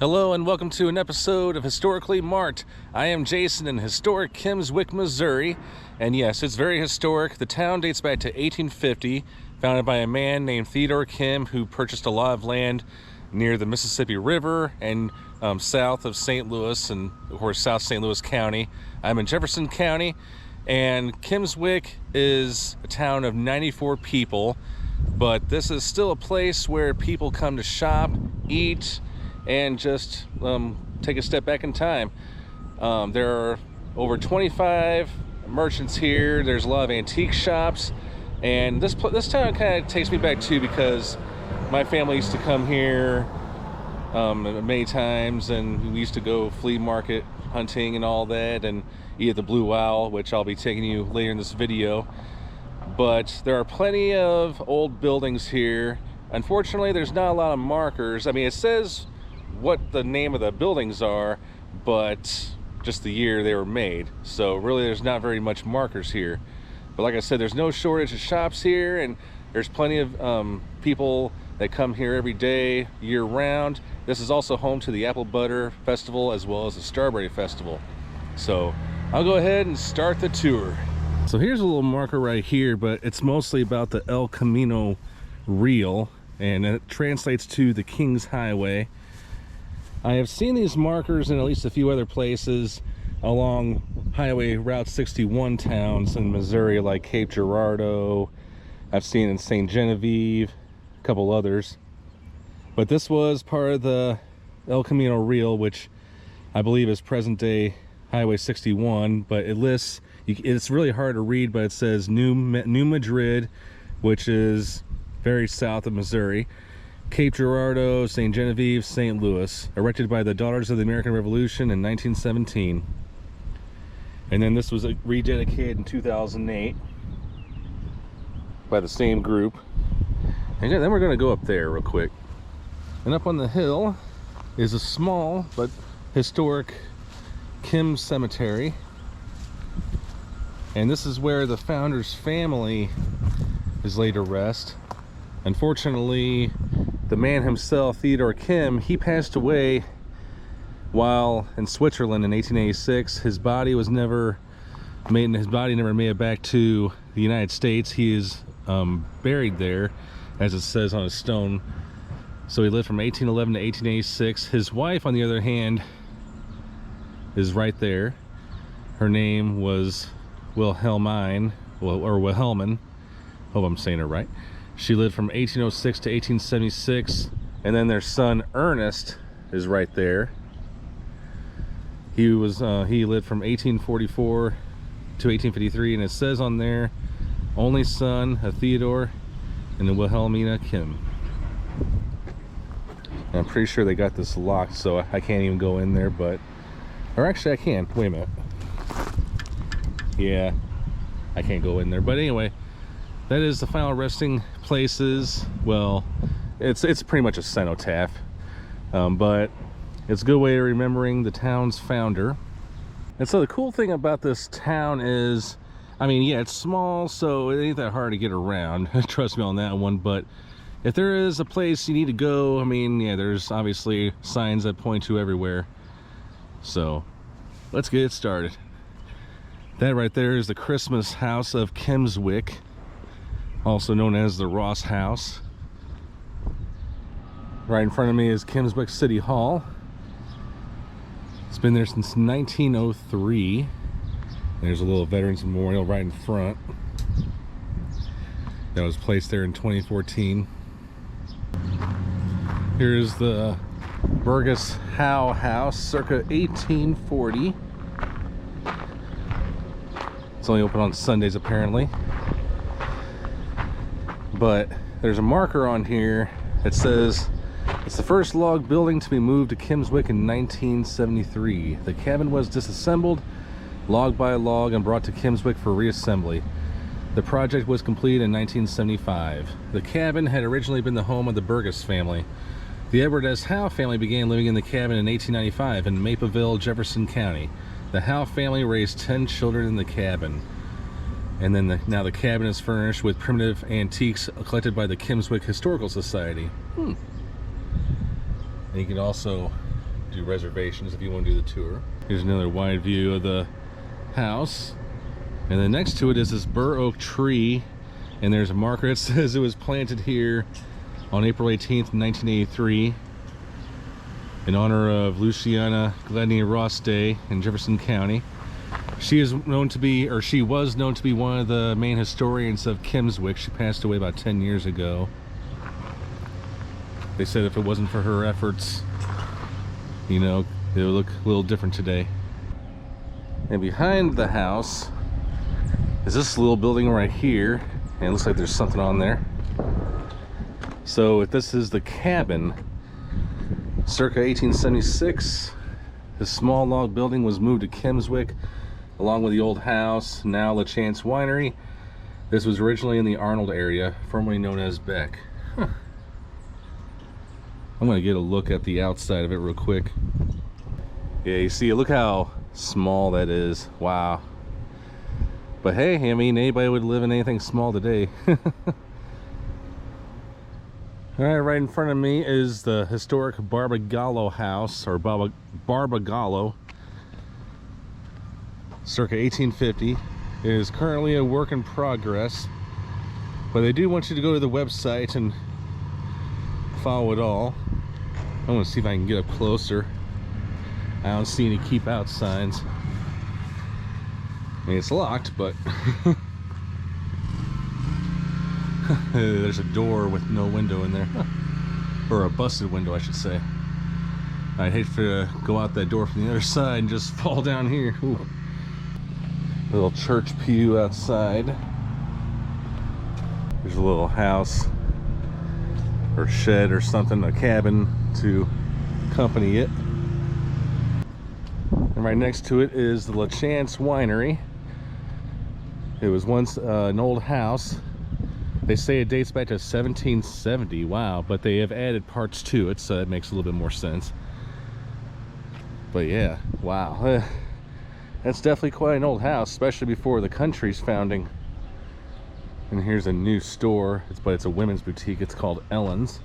Hello and welcome to an episode of Historically Marked. I am Jason in historic Kimmswick, Missouri. And yes, it's very historic. The town dates back to 1850, founded by a man named Theodore Kimm who purchased a lot of land near the Mississippi River and south of St. Louis, and of course South St. Louis County. I'm in Jefferson County, and Kimmswick is a town of 94 people, but this is still a place where people come to shop, eat, and just take a step back in time. There are over 25 merchants here. There's a lot of antique shops, and this town kind of takes me back too, because my family used to come here many times, and we used to go flea market hunting and all that, and eat at the Blue Owl, which I'll be taking you later in this video. But there are plenty of old buildings here. Unfortunately, there's not a lot of markers. I mean, it says what the name of the buildings are, but just the year they were made. So really there's not very much markers here. But like I said, there's no shortage of shops here, and there's plenty of people that come here every day, year round. This is also home to the Apple Butter Festival as well as the Strawberry Festival. So I'll go ahead and start the tour. So here's a little marker right here, but it's mostly about the El Camino Real, and it translates to the King's Highway. I have seen these markers in at least a few other places along Highway Route 61 towns in Missouri, like Cape Girardeau. I've seen in St. Genevieve, a couple others. But this was part of the El Camino Real, which I believe is present day Highway 61, but it lists, it's really hard to read, but it says New Madrid, which is very south of Missouri. Cape Girardeau, St. Genevieve, St. Louis, erected by the Daughters of the American Revolution in 1917. And then this was rededicated in 2008 by the same group. And then we're going to go up there real quick. And up on the hill is a small but historic Kimm Cemetery. And this is where the founder's family is laid to rest. Unfortunately, the man himself, Theodore Kimm, he passed away while in Switzerland in 1886. His body never made it back to the United States. He is buried there, as it says on a stone. So he lived from 1811 to 1886. His wife, on the other hand, is right there. Her name was Wilhelmine, or Wilhelmine. Hope I'm saying it right. She lived from 1806 to 1876, and then their son Ernest is right there. He lived from 1844 to 1853, and it says on there, only son of Theodore and the Wilhelmina Kimm. And I'm pretty sure they got this locked, so I can't even go in there, but, or actually I can. Wait a minute. Yeah, I can't go in there, but anyway. That is the final resting places. Well, it's pretty much a cenotaph, but it's a good way of remembering the town's founder. And so the cool thing about this town is, I mean, yeah, it's small, so it ain't that hard to get around. Trust me on that one. But if there is a place you need to go, I mean, yeah, there's obviously signs that point to everywhere. So let's get it started. That right there is the Christmas house of Kimmswick, also known as the Ross House. Right in front of me is Kimmswick City Hall. It's been there since 1903. There's a little Veterans Memorial right in front that was placed there in 2014. Here's the Burgess How House, circa 1840. It's only open on Sundays apparently. But there's a marker on here that says it's the first log building to be moved to Kimmswick in 1973. The cabin was disassembled log by log and brought to Kimmswick for reassembly. The project was completed in 1975. The cabin had originally been the home of the Burgess family. The Edward S. How family began living in the cabin in 1895 in Mapleville, Jefferson County. The How family raised 10 children in the cabin. And then now the cabin is furnished with primitive antiques collected by the Kimmswick Historical Society. And you can also do reservations if you want to do the tour. Here's another wide view of the house. And then next to it is this bur oak tree. And there's a marker that says it was planted here on April 18th, 1983 in honor of Luciana Gladney Ross Day in Jefferson County. She is known to be, or she was known to be, one of the main historians of Kimmswick. She passed away about 10 years ago. They said if it wasn't for her efforts, you know, it would look a little different today. And behind the house is this little building right here, and it looks like there's something on there. So if this is the cabin, circa 1876, this small log building was moved to Kimmswick along with the old house, now LaChance Winery. This was originally in the Arnold area, formerly known as Beck. Huh. I'm gonna get a look at the outside of it real quick. Yeah, you see, look how small that is. Wow. But hey, I mean, anybody would live in anything small today. Alright, right in front of me is the historic Barbagallo House, or Barbagallo, circa 1850. It is currently a work in progress, but they do want you to go to the website and follow it all. I want to see if I can get up closer. I don't see any keep out signs. I mean, it's locked, but there's a door with no window in there. Or a busted window, I should say. I'd hate to go out that door from the other side and just fall down here. Ooh. Little church pew outside. There's a little house or shed or something, a cabin to accompany it. And right next to it is the LaChance Winery. It was once an old house. They say it dates back to 1770. Wow, but they have added parts to it, so it makes a little bit more sense. But yeah, wow. That's definitely quite an old house, especially before the country's founding. And here's a new store, but it's a women's boutique. It's called Ellen's.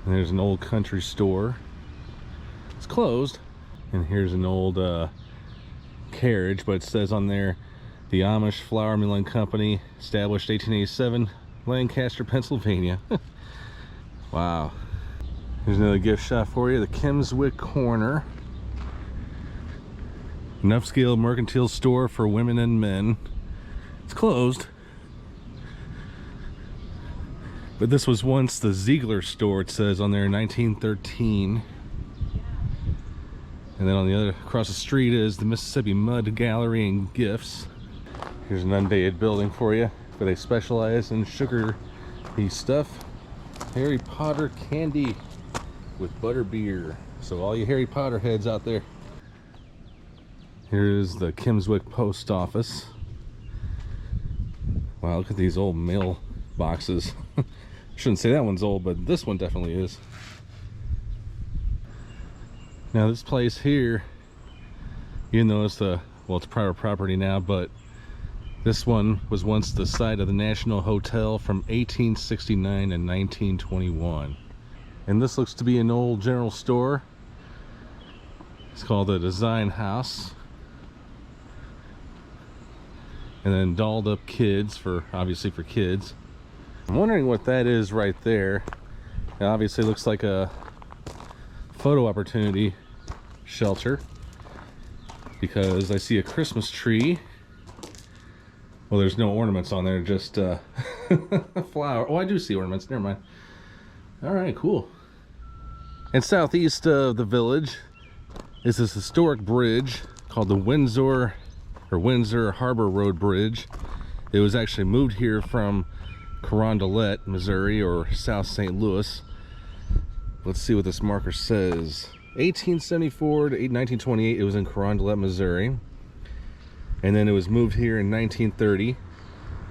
And there's an old country store. It's closed. And here's an old carriage, but it says on there, the Amish Flour Milling Company, established 1887, Lancaster, Pennsylvania. Wow. Here's another gift shop for you, the Kimmswick Corner. An upscale mercantile store for women and men. It's closed. But this was once the Ziegler store, it says on there, 1913. And then on the other, across the street is the Mississippi Mud Gallery and Gifts. Here's an undated building for you, where they specialize in sugary stuff. Harry Potter candy with butter beer. So all you Harry Potter heads out there. Here's the Kimmswick post office. Wow, look at these old mail boxes. Shouldn't say that one's old, but this one definitely is. Now this place here, even though it's it's private property now, but this one was once the site of the National Hotel from 1869 and 1921. And this looks to be an old general store. It's called the Design House. And then dolled up kids, obviously for kids. I'm wondering what that is right there. It obviously looks like a photo opportunity shelter, because I see a Christmas tree. Well, there's no ornaments on there, just a flower. Oh, I do see ornaments, never mind. All right, cool. And southeast of the village is this historic bridge called the Windsor Harbor Road Bridge. It was actually moved here from Carondelet, Missouri, or South St. Louis. Let's see what this marker says. 1874 to 1928, it was in Carondelet, Missouri. And then it was moved here in 1930.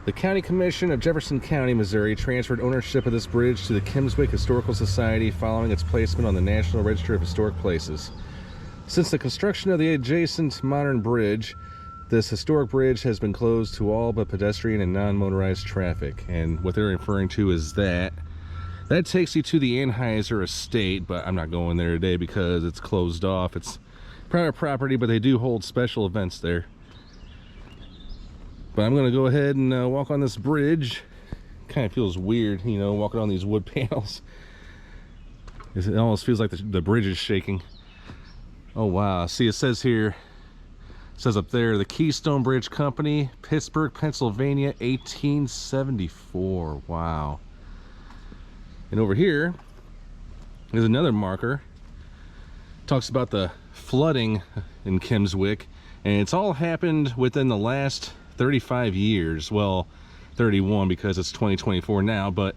The County Commission of Jefferson County, Missouri transferred ownership of this bridge to the Kimmswick Historical Society following its placement on the National Register of Historic Places. Since the construction of the adjacent modern bridge, this historic bridge has been closed to all but pedestrian and non-motorized traffic. And what they're referring to is that That takes you to the Anheuser estate, but I'm not going there today because it's closed off. It's private property, but they do hold special events there. But I'm gonna go ahead and walk on this bridge. Kind of feels weird, you know, walking on these wood panels. It almost feels like the bridge is shaking. Oh wow, see, it says here, it says up there, the Keystone Bridge Company, Pittsburgh, Pennsylvania, 1874. Wow. And over here is another marker. Talks about the flooding in Kimmswick, and it's all happened within the last 35 years. Well, 31 because it's 2024 now, but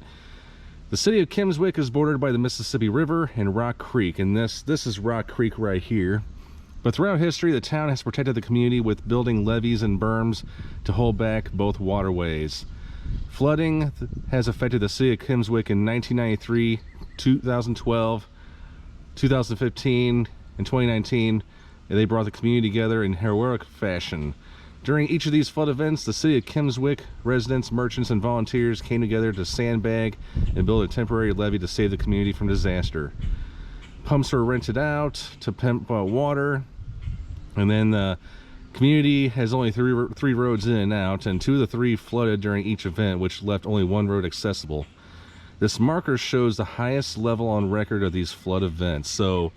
the city of Kimmswick is bordered by the Mississippi River and Rock Creek, and this is Rock Creek right here. But throughout history, the town has protected the community with building levees and berms to hold back both waterways. Flooding has affected the city of Kimmswick in 1993, 2012, 2015, and 2019, and they brought the community together in heroic fashion. During each of these flood events, the city of Kimmswick residents, merchants, and volunteers came together to sandbag and build a temporary levee to save the community from disaster. Pumps were rented out to pump water, and then the community has only three roads in and out, and 2 of the 3 flooded during each event, which left only 1 road accessible. This marker shows the highest level on record of these flood events. So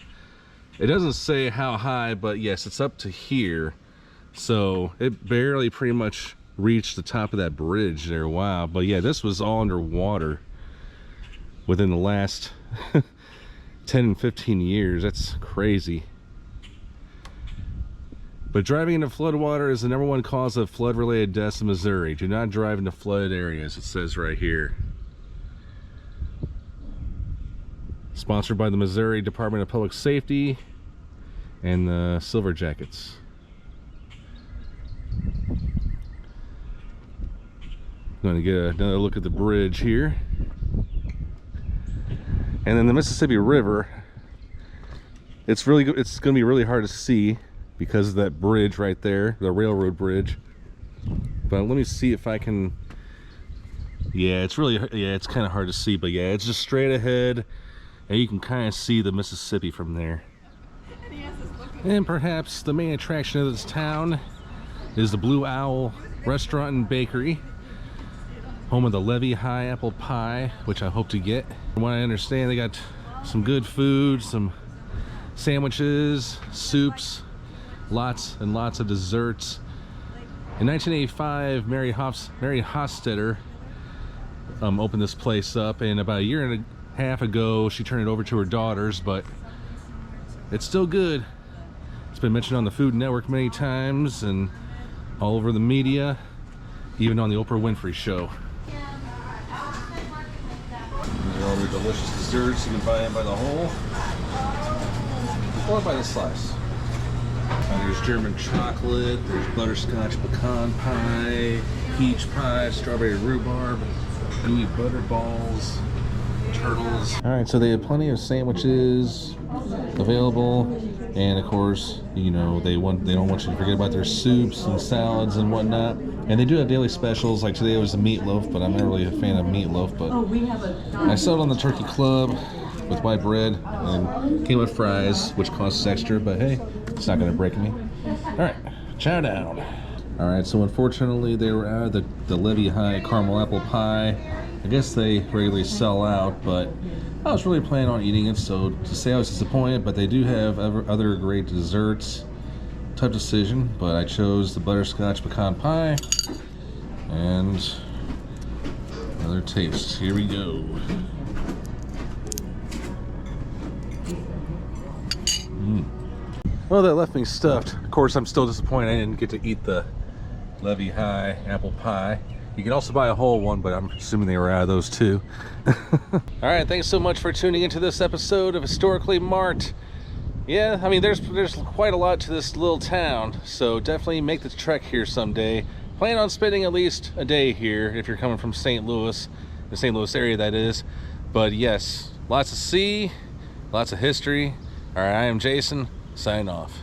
it doesn't say how high, but yes, it's up to here. So it barely pretty much reached the top of that bridge there. Wow. But yeah, this was all underwater within the last 10 and 15 years. That's crazy. But driving into floodwater is the #1 cause of flood-related deaths in Missouri. Do not drive into flooded areas, it says right here. Sponsored by the Missouri Department of Public Safety and the Silver Jackets. I'm going to get another look at the bridge here. And then the Mississippi River, it's going to be really hard to see because of that bridge right there, the railroad bridge. But let me see if I can. Yeah, it's kind of hard to see, but yeah, it's just straight ahead, and you can kind of see the Mississippi from there. And perhaps the main attraction of this town is the Blue Owl Restaurant and Bakery, home of the Levy High apple pie, which I hope to get. From what I understand, they got some good food, some sandwiches, soups, lots and lots of desserts. In 1985, Mary Hofstetter opened this place up, and about 1.5 years ago, she turned it over to her daughters, but it's still good. It's been mentioned on the Food Network many times and all over the media, even on the Oprah Winfrey Show. These are all their delicious desserts. You can buy them by the whole or by the slice. There's German chocolate, there's butterscotch pecan pie, peach pie, strawberry rhubarb, gooey butter balls, turtles. Alright, so they have plenty of sandwiches available, and of course, you know, they don't want you to forget about their soups and salads and whatnot. And they do have daily specials, like today was the meatloaf, but I'm not really a fan of meatloaf, but I settled on the turkey club with white bread and came with fries, which costs extra, but hey, it's not going to break me. Alright, chow down. Alright, so unfortunately they were out of the Levy High caramel apple pie. I guess they regularly sell out, but I was really planning on eating it, so to say I was disappointed, but they do have other great desserts. Tough decision, but I chose the butterscotch pecan pie. And another taste. Here we go. Well, that left me stuffed. Of course, I'm still disappointed I didn't get to eat the Levy High apple pie. You can also buy a whole one, but I'm assuming they were out of those too. All right, thanks so much for tuning into this episode of Historically Marked. Yeah, I mean, there's quite a lot to this little town, so definitely make the trek here someday. Plan on spending at least a day here if you're coming from St. Louis, the St. Louis area that is. But yes, lots to see, lots of history. All right, I am Jason, signing off.